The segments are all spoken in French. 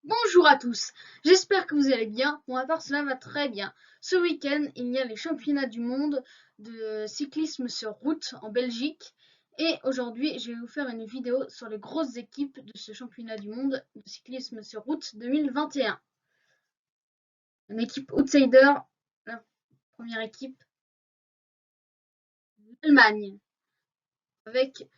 Bonjour à tous, j'espère que vous allez bien. Pour ma part, cela va très bien. Ce week-end, il y a les championnats du monde de cyclisme sur route en Belgique. Et aujourd'hui, je vais vous faire une vidéo sur les grosses équipes de ce championnat du monde de cyclisme sur route 2021. Une équipe outsider, la première équipe, l'Allemagne, avec,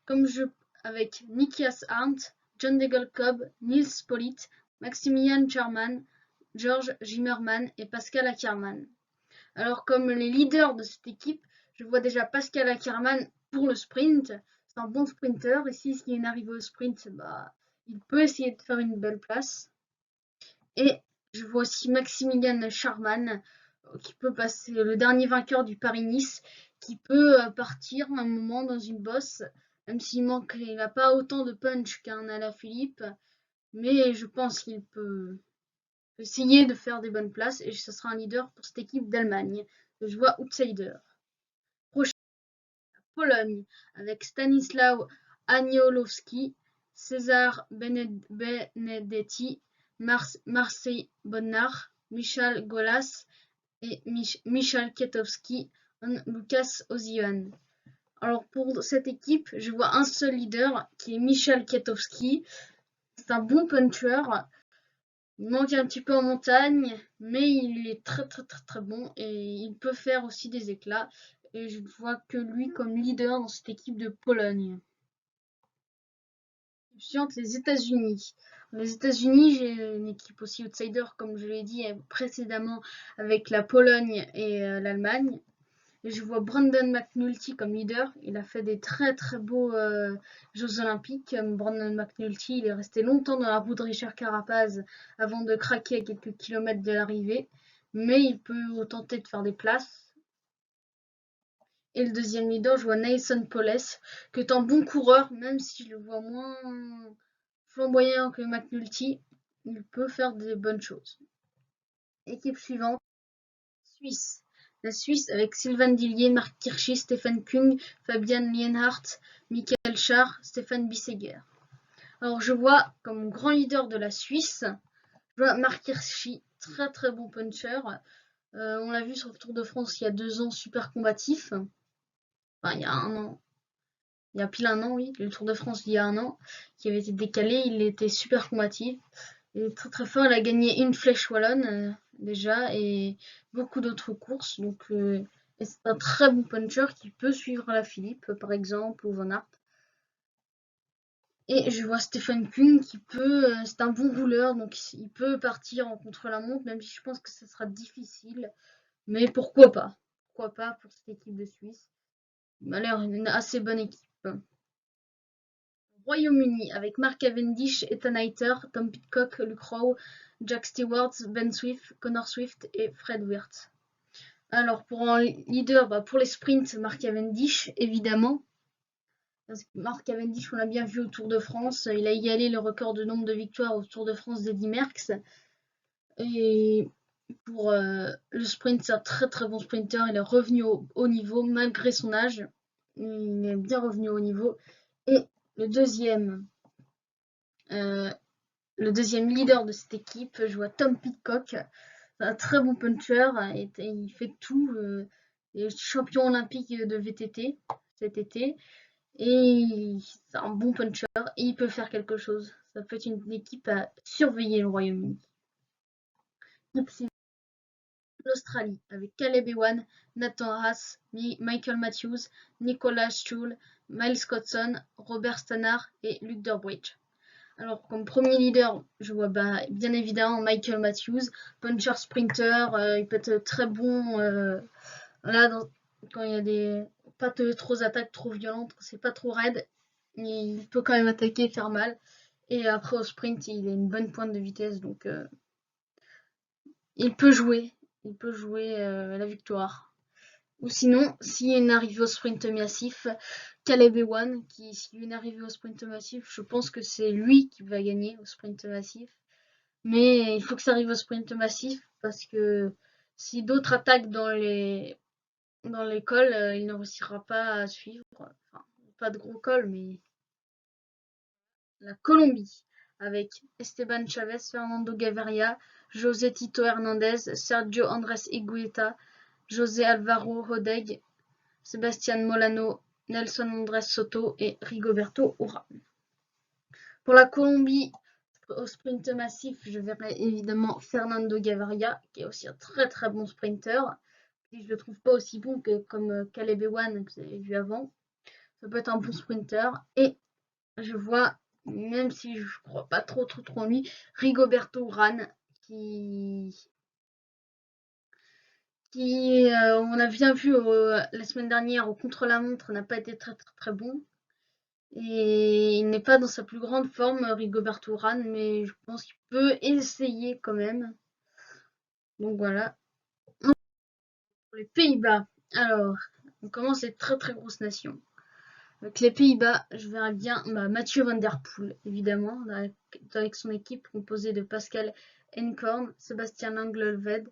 comme je, avec Nikias Arndt, John Degenkolb, Nils Politt, Maximilian Schurmann, George Zimmermann et Pascal Ackermann. Alors comme les leaders de cette équipe, je vois déjà Pascal Ackermann pour le sprint. C'est un bon sprinter et s'il y a une arrivée au sprint, il peut essayer de faire une belle place. Et je vois aussi Maximilian Schurmann qui peut passer le dernier vainqueur du Paris-Nice, qui peut partir un moment dans une bosse, même s'il manque, il n'a pas autant de punch qu'un Alaphilippe, mais je pense qu'il peut essayer de faire des bonnes places et ce sera un leader pour cette équipe d'Allemagne que je vois outsider. Prochaine, Pologne avec Stanislaw Aniolowski, César Benedetti, Marseille Bonnard, Michal Golas et Michal Kwiatkowski, Lucas Ozian. Alors pour cette équipe, je vois un seul leader qui est Michal Kwiatkowski. C'est un bon puncher. Il manque un petit peu en montagne, mais il est très bon et il peut faire aussi des éclats. Et je ne vois que lui comme leader dans cette équipe de Pologne. Suivante, les États-Unis. Les États-Unis, j'ai une équipe aussi outsider, comme je l'ai dit précédemment, avec la Pologne et l'Allemagne. Et je vois Brandon McNulty comme leader. Il a fait des très beaux Jeux Olympiques. Brandon McNulty, il est resté longtemps dans la roue de Richard Carapaz avant de craquer à quelques kilomètres de l'arrivée. Mais il peut tenter de faire des places. Et le deuxième leader, je vois Nason Powles, qui est un bon coureur, même si je le vois moins flamboyant que McNulty. Il peut faire des bonnes choses. Équipe suivante, Suisse. La Suisse avec Sylvain Dillier, Marc Hirschi, Stefan Kung, Fabian Lienhardt, Michael Schär, Stefan Bissegger. Alors je vois comme grand leader de la Suisse, je vois Marc Hirschi, très bon puncher. On l'a vu sur le Tour de France il y a 2 ans, super combatif. Enfin, il y a un an. Il y a pile un an, oui. Le Tour de France il y a un an, qui avait été décalé, il était super combatif. Il est très fort, il a gagné une flèche wallonne déjà et beaucoup d'autres courses. Donc c'est un très bon puncher qui peut suivre la Philippe par exemple ou Van Aert. Et je vois Stefan Kung qui peut, c'est un bon rouleur donc il peut partir en contre-la-montre même si je pense que ça sera difficile. Mais pourquoi pas? Pourquoi pas pour cette équipe de Suisse? Il a l'air une assez bonne équipe. Royaume-Uni avec Mark Cavendish, Ethan Hayter, Tom Pidcock, Luke Rowe, Jack Stewart, Ben Swift, Connor Swift et Fred Wirtz. Alors pour un leader, pour les sprints, Mark Cavendish évidemment. Parce que Mark Cavendish, on l'a bien vu au Tour de France, il a égalé le record de nombre de victoires au Tour de France d'Eddy Merckx. Et pour le sprint, c'est un très bon sprinter. Il est revenu au haut niveau malgré son âge. Il est bien revenu au haut niveau. Et le deuxième, euh, le deuxième leader de cette équipe, je vois Tom Pidcock, un très bon puncher, et il fait tout. Il est champion olympique de VTT cet été, et c'est un bon puncher, et il peut faire quelque chose. Ça peut être une équipe à surveiller le Royaume-Uni. L'Australie, avec Caleb Ewan, Nathan Haas, Michael Matthews, Nicolas Schul, Miles Scotson, Robert Stannard et Luke Durbridge. Alors, comme premier leader, je vois bien évidemment Michael Matthews, puncher sprinter, il peut être très bon là quand il y a des pas trop attaques trop violentes, c'est pas trop raide, il peut quand même attaquer et faire mal. Et après au sprint, il a une bonne pointe de vitesse, donc il peut jouer, la victoire. Ou sinon, s'il y a une arrivée au sprint massif, Caleb Ewan, s'il y a une arrivée au sprint massif, je pense que c'est lui qui va gagner au sprint massif. Mais il faut que ça arrive au sprint massif parce que si d'autres attaquent dans les cols, il ne réussira pas à suivre. Enfin, pas de gros cols, mais la Colombie avec Esteban Chavez, Fernando Gaviria, José Tito Hernandez, Sergio Andrés Higuita, José Alvaro Rodeg, Sebastián Molano, Nelson Andrés Soto et Rigoberto Urán. Pour la Colombie, au sprint massif, je verrai évidemment Fernando Gaviria, qui est aussi un très très bon sprinter. Je ne le trouve pas aussi bon que comme Caleb Ewan que vous avez vu avant. Ça peut être un bon sprinter. Et je vois, même si je ne crois pas trop en lui, Rigoberto Urán, qui on a bien vu la semaine dernière au contre-la-montre, n'a pas été très bon. Et il n'est pas dans sa plus grande forme, Rigoberto Urán, mais je pense qu'il peut essayer quand même. Donc voilà. Pour les Pays-Bas, alors, on commence les très grosses nations. Avec les Pays-Bas, je verrais bien Mathieu Van Der Poel, évidemment, avec son équipe composée de Pascal Enkorn, Sébastien Langleved,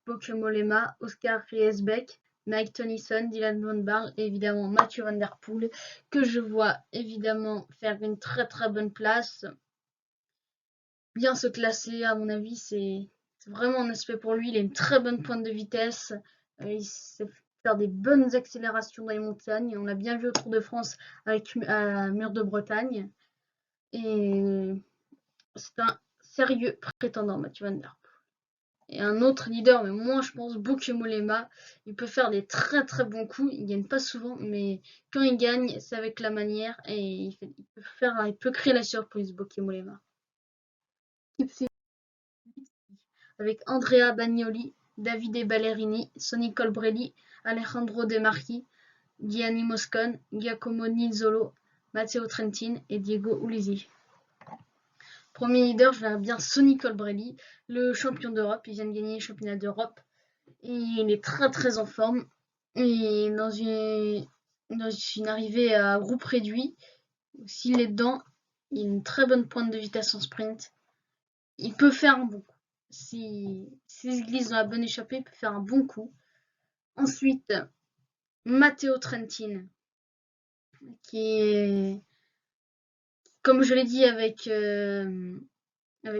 Bauke Mollema, Oscar Riesbeck, Mike Tennyson, Dylan Van Baarle et évidemment Mathieu Van Der Poel, que je vois évidemment faire une très bonne place. Bien se classer, à mon avis, c'est vraiment un aspect pour lui. Il a une très bonne pointe de vitesse. Il sait faire des bonnes accélérations dans les montagnes. On l'a bien vu au Tour de France avec Mur de Bretagne. Et c'est un sérieux prétendant, Mathieu Van Der Poel. Et un autre leader, mais moi je pense, Bauke Mollema, il peut faire des très bons coups. Il gagne pas souvent, mais quand il gagne, c'est avec la manière et il peut créer la surprise, Bauke Mollema. Avec Andrea Bagnoli, Davide Ballerini, Sonny Colbrelli, Alejandro De Marchi, Gianni Moscon, Giacomo Nizzolo, Matteo Trentin et Diego Ulissi. Premier leader, je verrais bien Sonny Colbrelli, le champion d'Europe. Il vient de gagner le championnat d'Europe. Et il est très en forme. Et dans une arrivée à groupe réduit, s'il est dedans, il a une très bonne pointe de vitesse en sprint. Il peut faire un bon coup. S'il se glisse dans la bonne échappée, il peut faire un bon coup. Ensuite, Matteo Trentin, qui est, comme je l'ai dit avec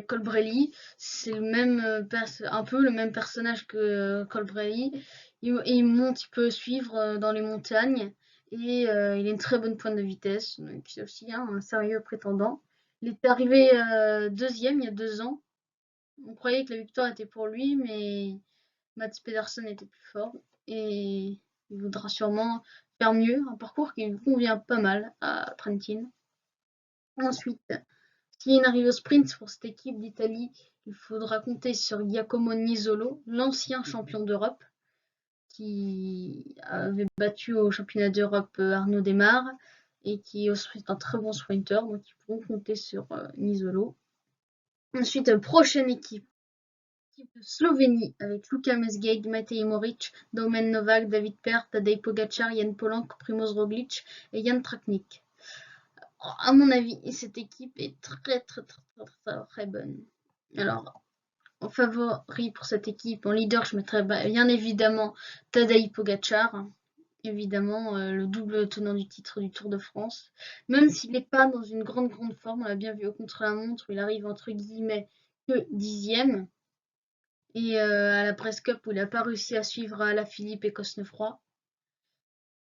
Colbrelli, c'est le même un peu le même personnage que Colbrelli. Il monte, il peut suivre dans les montagnes et il a une très bonne pointe de vitesse, donc c'est aussi un sérieux prétendant. Il est arrivé deuxième il y a 2 ans. On croyait que la victoire était pour lui, mais Mats Pedersen était plus fort et il voudra sûrement faire mieux, un parcours qui lui convient pas mal à Trentin. Ensuite, s'il y a une arrivée au sprint pour cette équipe d'Italie, il faudra compter sur Giacomo Nizzolo, l'ancien champion d'Europe, qui avait battu au championnat d'Europe Arnaud Démare et qui est aussi un très bon sprinter, donc ils pourront compter sur Nizzolo. Ensuite, prochaine équipe de Slovénie avec Luka Mesgej, Matej Moric, Domen Novak, David Pert, Tadej Pogacar, Jan Polanc, Primoz Roglic et Jan Tratnik. À mon avis, cette équipe est très bonne. Alors, en favori pour cette équipe, en leader, je mettrais bien évidemment Tadej Pogacar, évidemment le double tenant du titre du Tour de France. Même s'il n'est pas dans une grande forme, on l'a bien vu au contre-la-montre, il arrive entre guillemets que 10e. Et à la Presse Cup où il n'a pas réussi à suivre Alaphilippe et Cosnefroy.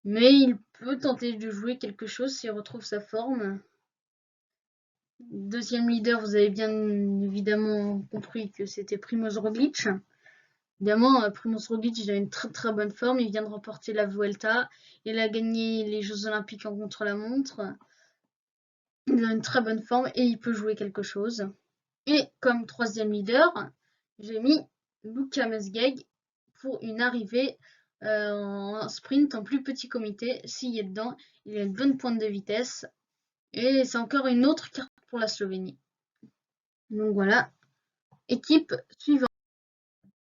Mais il peut tenter de jouer quelque chose s'il retrouve sa forme. Deuxième leader, vous avez bien évidemment compris que c'était Primoz Roglic. Évidemment, Primoz Roglic, il a une très bonne forme. Il vient de remporter la Vuelta. Il a gagné les Jeux Olympiques en contre-la-montre. Il a une très bonne forme et il peut jouer quelque chose. Et comme troisième leader, j'ai mis Luka Mesgej pour une arrivée en sprint en plus petit comité. S'il est dedans, il a une bonne pointe de vitesse. Et c'est encore une autre carte pour la Slovénie. Donc voilà. Équipe suivante.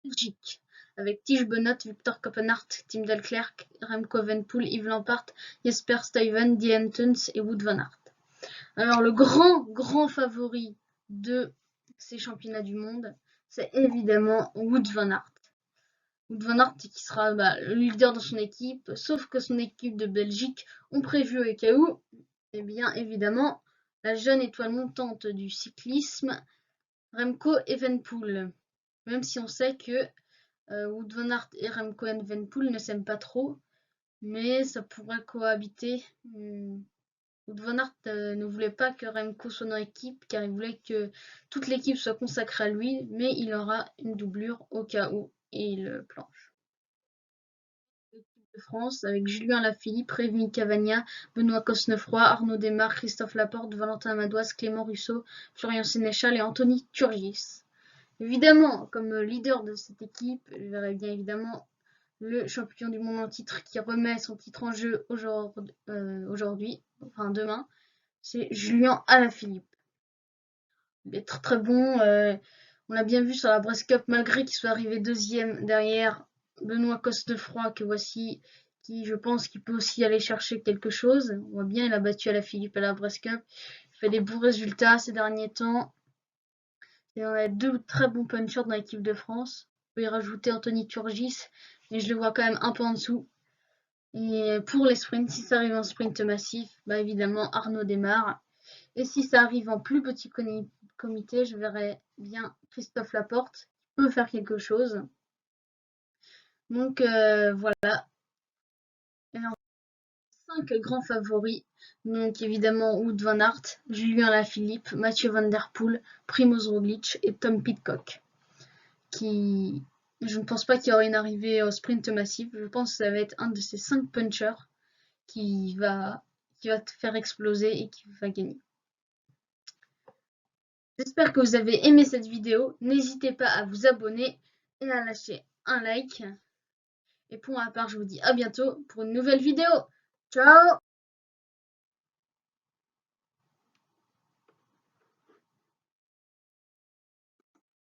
Belgique. Avec Tige Benoît, Victor Koppenhardt, Tim Dalclerc, Remco Evenepoel, Yves Lampaert, Jesper Stuyven, Dylan Teuns et Wout van Aert. Alors le grand favori de ces championnats du monde, c'est évidemment Wout van Aert. Wout van Aert qui sera le leader de son équipe, sauf que son équipe de Belgique ont prévu au cas où, eh bien évidemment, la jeune étoile montante du cyclisme, Remco Evenepoel. Même si on sait que Wout van Aert et Remco Evenepoel ne s'aiment pas trop, mais ça pourrait cohabiter. Wout van Aert ne voulait pas que Remco soit dans l'équipe car il voulait que toute l'équipe soit consacrée à lui, mais il aura une doublure au cas où et il planche. L'équipe de France avec Julien Lafilippe, Rémi Cavagna, Benoît Cosnefroy, Arnaud Desmar, Christophe Laporte, Valentin Madoise, Clément Russo, Florian Sénéchal et Anthony Turgis. Évidemment, comme leader de cette équipe, je verrais bien évidemment le champion du monde en titre qui remet son titre en jeu aujourd'hui, enfin demain, c'est Julien Alaphilippe. Il est très très bon. On l'a bien vu sur la Brest Cup, malgré qu'il soit arrivé deuxième derrière Benoît Cosnefroy, que voici, qui je pense qu'il peut aussi aller chercher quelque chose. On voit bien, il a battu Alaphilippe à la Brest Cup. Il fait des bons résultats ces derniers temps. Et on a deux très bons punchers dans l'équipe de France. On peut y rajouter Anthony Turgis, mais je le vois quand même un peu en dessous. Et pour les sprints, si ça arrive en sprint massif, bah évidemment Arnaud Desmar. Et si ça arrive en plus petit comité, je verrais bien Christophe Laporte qui peut faire quelque chose. Donc voilà. Et en 5 grands favoris. Donc évidemment Wout van Aert, Julien Lafilippe, Mathieu Van Der Poel, Primoz Roglic et Tom Pidcock. Je ne pense pas qu'il y aura une arrivée au sprint massif. Je pense que ça va être un de ces 5 punchers qui va te faire exploser et qui va gagner. J'espère que vous avez aimé cette vidéo. N'hésitez pas à vous abonner et à lâcher un like. Et pour ma part, je vous dis à bientôt pour une nouvelle vidéo. Ciao!